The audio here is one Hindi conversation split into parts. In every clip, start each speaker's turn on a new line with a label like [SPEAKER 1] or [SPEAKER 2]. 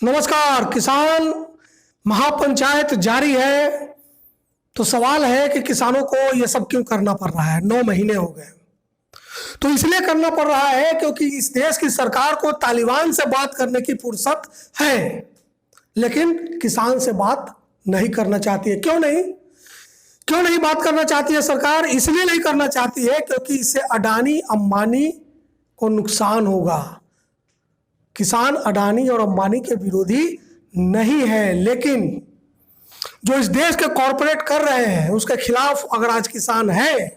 [SPEAKER 1] नमस्कार। किसान महापंचायत जारी है तो सवाल है कि किसानों को यह सब क्यों करना पड़ रहा है। 9 महीने हो गए तो इसलिए करना पड़ रहा है क्योंकि इस देश की सरकार को तालिबान से बात करने की फुर्सत है, लेकिन किसान से बात नहीं करना चाहती है। क्यों नहीं बात करना चाहती है सरकार? इसलिए नहीं करना चाहती है क्योंकि इससे अडानी अंबानी को नुकसान होगा। किसान अडानी और अंबानी के विरोधी नहीं है, लेकिन जो इस देश के कॉरपोरेट कर रहे हैं उसके खिलाफ अगर आज किसान है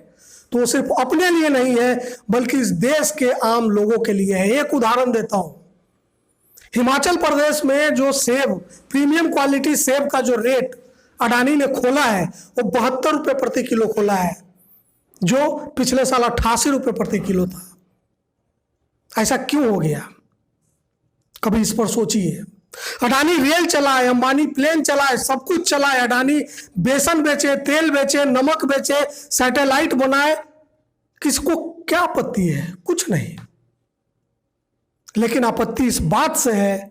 [SPEAKER 1] तो वो सिर्फ अपने लिए नहीं है बल्कि इस देश के आम लोगों के लिए है। एक उदाहरण देता हूं, हिमाचल प्रदेश में जो सेब, प्रीमियम क्वालिटी सेब का जो रेट अडानी ने खोला है वो 72 रुपये प्रति किलो खोला है, जो पिछले साल 88 रुपये प्रति किलो था। ऐसा क्यों हो गया? कभी इस पर सोचिए। अडानी रेल चलाए, अंबानी प्लेन चलाए, सब कुछ चलाए। अडानी बेसन बेचे, तेल बेचे, नमक बेचे, सैटेलाइट बनाए, किसको क्या आपत्ति है? कुछ नहीं। लेकिन आपत्ति इस बात से है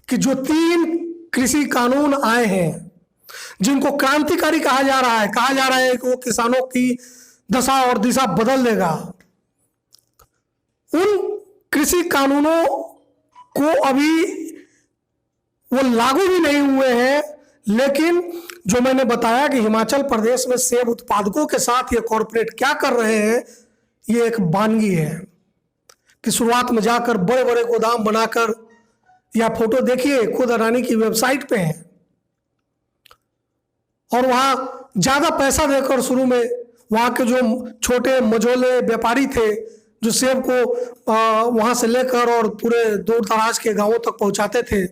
[SPEAKER 1] कि जो 3 कृषि कानून आए हैं जिनको क्रांतिकारी कहा जा रहा है कि वो किसानों की दशा और दिशा बदल देगा, उन कृषि कानूनों को अभी वो लागू भी नहीं हुए हैं। लेकिन जो मैंने बताया कि हिमाचल प्रदेश में सेब उत्पादकों के साथ ये कॉरपोरेट क्या कर रहे हैं, ये एक वानगी है कि शुरुआत में जाकर बड़े बड़े गोदाम बनाकर, या फोटो देखिए खुद अडानी की वेबसाइट पे है, और वहां ज्यादा पैसा देकर शुरू में वहां के जो छोटे मझोले व्यापारी थे जो सेब को वहां से लेकर और पूरे दूर दराज के गांवों तक पहुंचाते थे,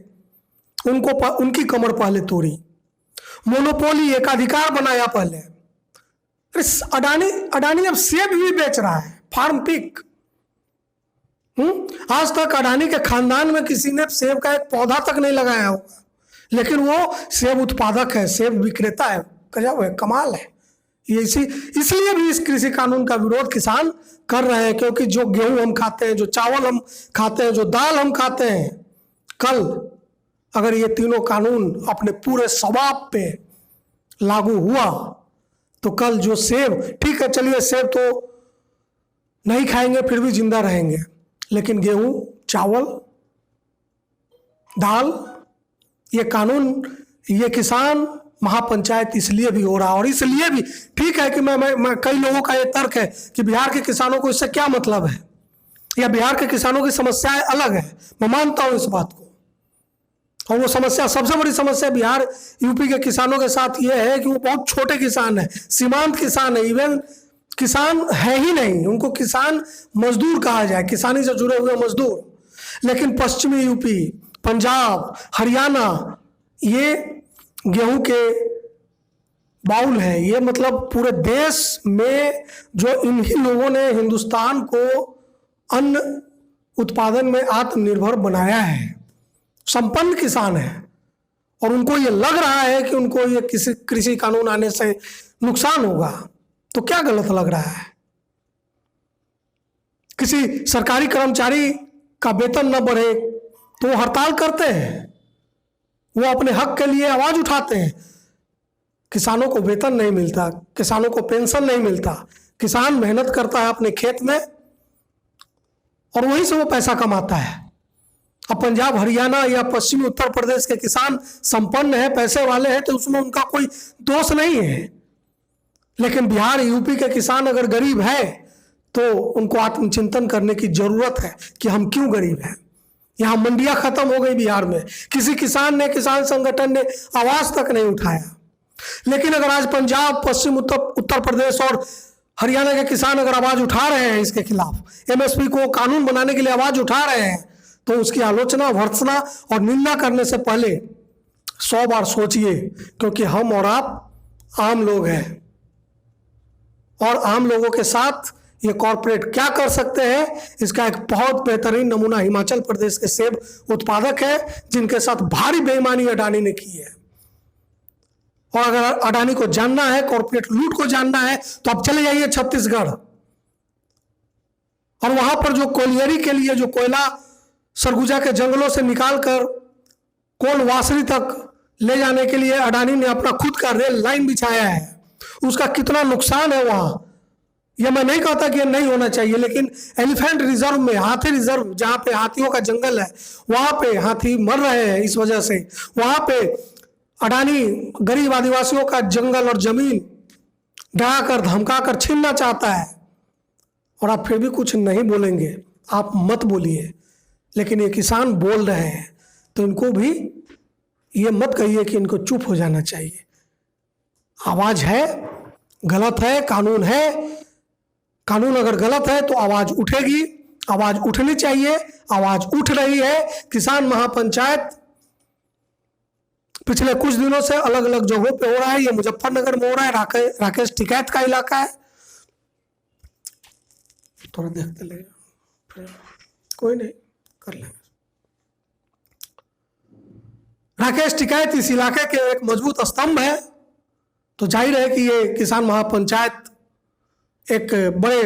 [SPEAKER 1] उनकी कमर पहले तोड़ी। मोनोपोली, एकाधिकार बनाया पहले। अडानी अब सेब भी बेच रहा है, फार्म पिक। आज तक अडानी के खानदान में किसी ने सेब का एक पौधा तक नहीं लगाया होगा, लेकिन वो सेब उत्पादक है, सेब विक्रेता है। गजब है, कमाल है। ये इसलिए भी इस कृषि कानून का विरोध किसान कर रहे हैं, क्योंकि जो गेहूं हम खाते हैं, जो चावल हम खाते हैं, जो दाल हम खाते हैं, कल अगर ये तीनों कानून अपने पूरे स्वभाव पे लागू हुआ तो कल जो सेब, ठीक है चलिए सेब तो नहीं खाएंगे फिर भी जिंदा रहेंगे, लेकिन गेहूं, चावल, दाल, ये कानून, ये किसान महापंचायत इसलिए भी हो रहा है। और इसलिए भी ठीक है कि मैं कई लोगों का ये तर्क है कि बिहार के किसानों को इससे क्या मतलब है, या बिहार के किसानों की समस्याएं अलग है। मैं मानता हूं इस बात को, और वो समस्या, सबसे बड़ी समस्या बिहार यूपी के किसानों के साथ ये है कि वो बहुत छोटे किसान है, सीमांत किसान है, इवन किसान है ही नहीं, उनको किसान मजदूर कहा जाए, किसानी से जुड़े हुए मजदूर। लेकिन पश्चिमी यूपी, पंजाब, हरियाणा, ये गेहूं के बाउल है। ये मतलब पूरे देश में जो इन्हीं लोगों ने हिंदुस्तान को अन्न उत्पादन में आत्मनिर्भर बनाया है, संपन्न किसान है, और उनको ये लग रहा है कि उनको ये किसी कृषि कानून आने से नुकसान होगा। तो क्या गलत लग रहा है? किसी सरकारी कर्मचारी का वेतन न बढ़े तो वो हड़ताल करते हैं, वो अपने हक के लिए आवाज उठाते हैं। किसानों को वेतन नहीं मिलता, किसानों को पेंशन नहीं मिलता। किसान मेहनत करता है अपने खेत में और वहीं से वो पैसा कमाता है। अब पंजाब, हरियाणा या पश्चिमी उत्तर प्रदेश के किसान संपन्न है, पैसे वाले हैं, तो उसमें उनका कोई दोष नहीं है। लेकिन बिहार, यूपी के किसान अगर गरीब है तो उनको आत्मचिंतन करने की जरूरत है कि हम क्यों गरीब हैं। यहाँ मंडियां खत्म हो गई बिहार में, किसी किसान ने, किसान संगठन ने आवाज तक नहीं उठाया। लेकिन अगर आज पंजाब, पश्चिम उत्तर प्रदेश और हरियाणा के किसान अगर आवाज उठा रहे हैं इसके खिलाफ, एमएसपी को कानून बनाने के लिए आवाज उठा रहे हैं, तो उसकी आलोचना, भर्त्सना और निंदा करने से पहले 100 बार सोचिए, क्योंकि हम और आप आम लोग हैं, और आम लोगों के साथ ये कॉरपोरेट क्या कर सकते हैं इसका एक बहुत बेहतरीन नमूना हिमाचल प्रदेश के सेब उत्पादक है, जिनके साथ भारी बेईमानी अडानी ने की है। और अगर अडानी को जानना है, कॉरपोरेट लूट को जानना है, तो आप चले जाइए छत्तीसगढ़, और वहां पर जो कोयलियरी के लिए जो कोयला सरगुजा के जंगलों से निकालकर कोलवासरी तक ले जाने के लिए अडानी ने अपना खुद का रेल लाइन बिछाया है। उसका कितना नुकसान है वहां, यह मैं नहीं कहता कि यह नहीं होना चाहिए, लेकिन एलिफेंट रिजर्व में, हाथी रिजर्व जहां पे हाथियों का जंगल है, वहां पे हाथी मर रहे हैं इस वजह से। वहां पे अडानी गरीब आदिवासियों का जंगल और जमीन डराकर धमकाकर छीनना चाहता है, और आप फिर भी कुछ नहीं बोलेंगे। आप मत बोलिए, लेकिन ये किसान बोल रहे हैं तो इनको भी ये मत कहिए कि इनको चुप हो जाना चाहिए। आवाज है, गलत है, कानून है, कानून अगर गलत है तो आवाज उठेगी, आवाज उठनी चाहिए, आवाज उठ रही है। किसान महापंचायत पिछले कुछ दिनों से अलग अलग जगहों पे हो रहा है। ये मुजफ्फरनगर में हो रहा है, राकेश टिकैत का इलाका है। थोड़ा देखते ले, कोई नहीं, कर लेंगे। राकेश टिकैत इस इलाके के एक मजबूत स्तंभ है, तो जाहिर है कि ये किसान महापंचायत एक बड़े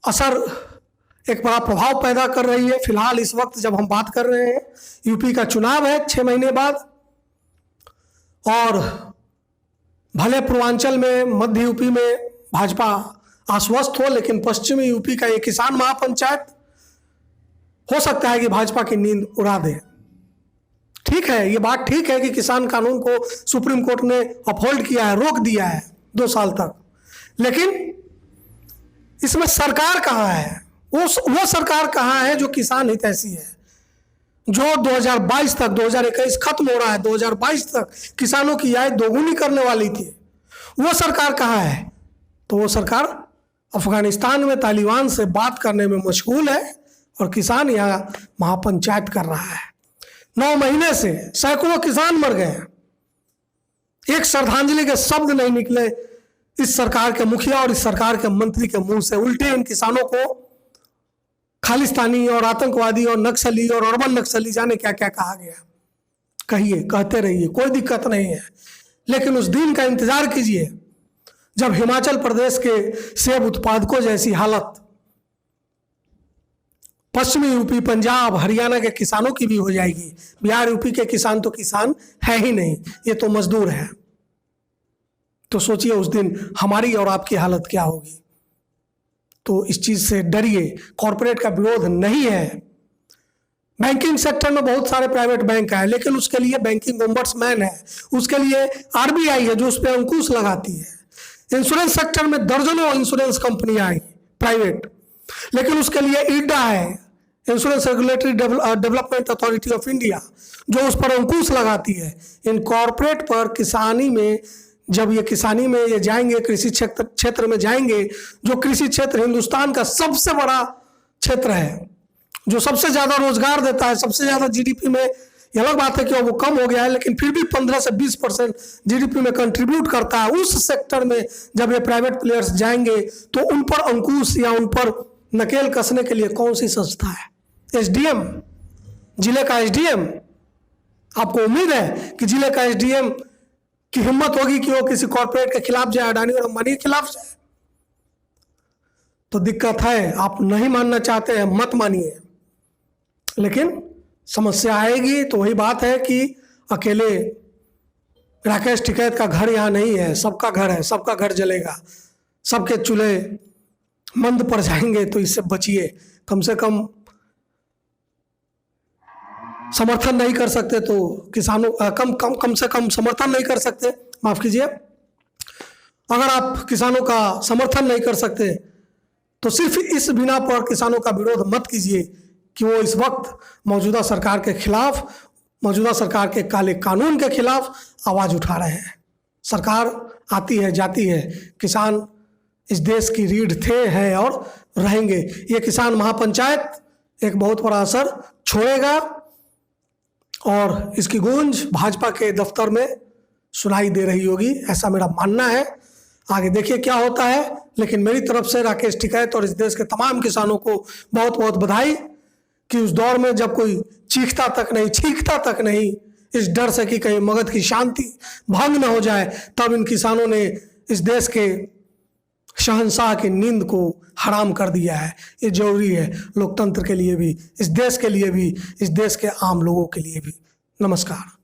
[SPEAKER 1] असर, एक बड़ा प्रभाव पैदा कर रही है। फिलहाल इस वक्त जब हम बात कर रहे हैं, यूपी का चुनाव है 6 महीने बाद, और भले पूर्वांचल में, मध्य यूपी में भाजपा आश्वस्त हो, लेकिन पश्चिमी यूपी का ये किसान महापंचायत हो सकता है कि भाजपा की नींद उड़ा दे। ठीक है, ये बात ठीक है कि किसान कानून को सुप्रीम कोर्ट ने अपहोल्ड किया है, रोक दिया है 2 साल तक, लेकिन इसमें सरकार कहाँ है? वो सरकार कहाँ है जो किसान हितैषी है, जो 2022 तक, 2021 खत्म हो रहा है, 2022 तक किसानों की आय दोगुनी करने वाली थी। वो सरकार कहाँ है? तो वो सरकार अफगानिस्तान में तालिबान से बात करने में मशगूल है, और किसान यहाँ महापंचायत कर रहा है। 9 महीने से सैकड़ों किसान मर गए हैं, एक श्रद्धांजलि के शब्द नहीं निकले इस सरकार के मुखिया और इस सरकार के मंत्री के मुंह से। उल्टे इन किसानों को खालिस्तानी और आतंकवादी और नक्सली और अर्बन नक्सली, जाने क्या क्या कहा गया। कहिए, कहते रहिए, कोई दिक्कत नहीं है, लेकिन उस दिन का इंतजार कीजिए जब हिमाचल प्रदेश के सेब उत्पादकों जैसी हालत पश्चिमी यूपी, पंजाब, हरियाणा के किसानों की भी हो जाएगी। बिहार, यूपी के किसान तो किसान है ही नहीं, ये तो मजदूर है। तो सोचिए उस दिन हमारी और आपकी हालत क्या होगी। तो इस चीज से डरिए, कॉरपोरेट का विरोध नहीं है। बैंकिंग सेक्टर में बहुत सारे प्राइवेट बैंक है, लेकिन उसके लिए बैंकिंग ओम्बड्समैन है, उसके लिए आरबीआई है जो उस पर अंकुश लगाती है। इंश्योरेंस सेक्टर में दर्जनों इंश्योरेंस कंपनियां आई प्राइवेट, लेकिन उसके लिए IRDA है, insurance regulatory development authority of India, जो उस पर अंकुश लगाती है। इन कॉरपोरेट पर किसानी में, जब ये किसानी में ये जाएंगे, कृषि क्षेत्र में जाएंगे, जो कृषि क्षेत्र हिंदुस्तान का सबसे बड़ा क्षेत्र है, जो सबसे ज्यादा रोजगार देता है, सबसे ज्यादा जीडीपी में, ये अलग बात है कि वो कम हो गया है, लेकिन फिर भी 15 से 20% जीडीपी में कंट्रीब्यूट करता है। उस सेक्टर में जब ये प्राइवेट प्लेयर्स जाएंगे तो उन पर अंकुश या उन पर नकेल कसने के लिए कौन सी संस्था है? SDM, जिले का SDM। आपको उम्मीद है कि जिले का SDM की हिम्मत होगी कि वो किसी कॉर्पोरेट के खिलाफ जाए, अडानी और अंबानी के खिलाफ जाए? तो दिक्कत है, आप नहीं मानना चाहते हैं, मत मानिए, लेकिन समस्या आएगी। तो वही बात है कि अकेले राकेश टिकैत का घर यहाँ नहीं है, सबका घर है, सबका घर जलेगा, सबके चूल्हे मंद पड़ जाएंगे। तो इससे बचिए, कम से कम समर्थन नहीं कर सकते तो किसानों कम से कम समर्थन नहीं कर सकते, माफ कीजिए, अगर आप किसानों का समर्थन नहीं कर सकते तो सिर्फ इस बिना पर किसानों का विरोध मत कीजिए कि वो इस वक्त मौजूदा सरकार के खिलाफ, मौजूदा सरकार के काले कानून के खिलाफ आवाज उठा रहे हैं। सरकार आती है, जाती है, किसान इस देश की रीढ़ थे, हैं और रहेंगे। ये किसान महापंचायत एक बहुत बड़ा असर छोड़ेगा और इसकी गूंज भाजपा के दफ्तर में सुनाई दे रही होगी, ऐसा मेरा मानना है। आगे देखिए क्या होता है, लेकिन मेरी तरफ से राकेश टिकैत और इस देश के तमाम किसानों को बहुत बहुत बधाई कि उस दौर में जब कोई चीखता तक नहीं, छींकता तक नहीं, इस डर से कि कहीं मगध की शांति भंग न हो जाए, तब इन किसानों ने इस देश के शहंशाह की नींद को हराम कर दिया है। ये जरूरी है लोकतंत्र के लिए भी, इस देश के लिए भी, इस देश के आम लोगों के लिए भी। नमस्कार।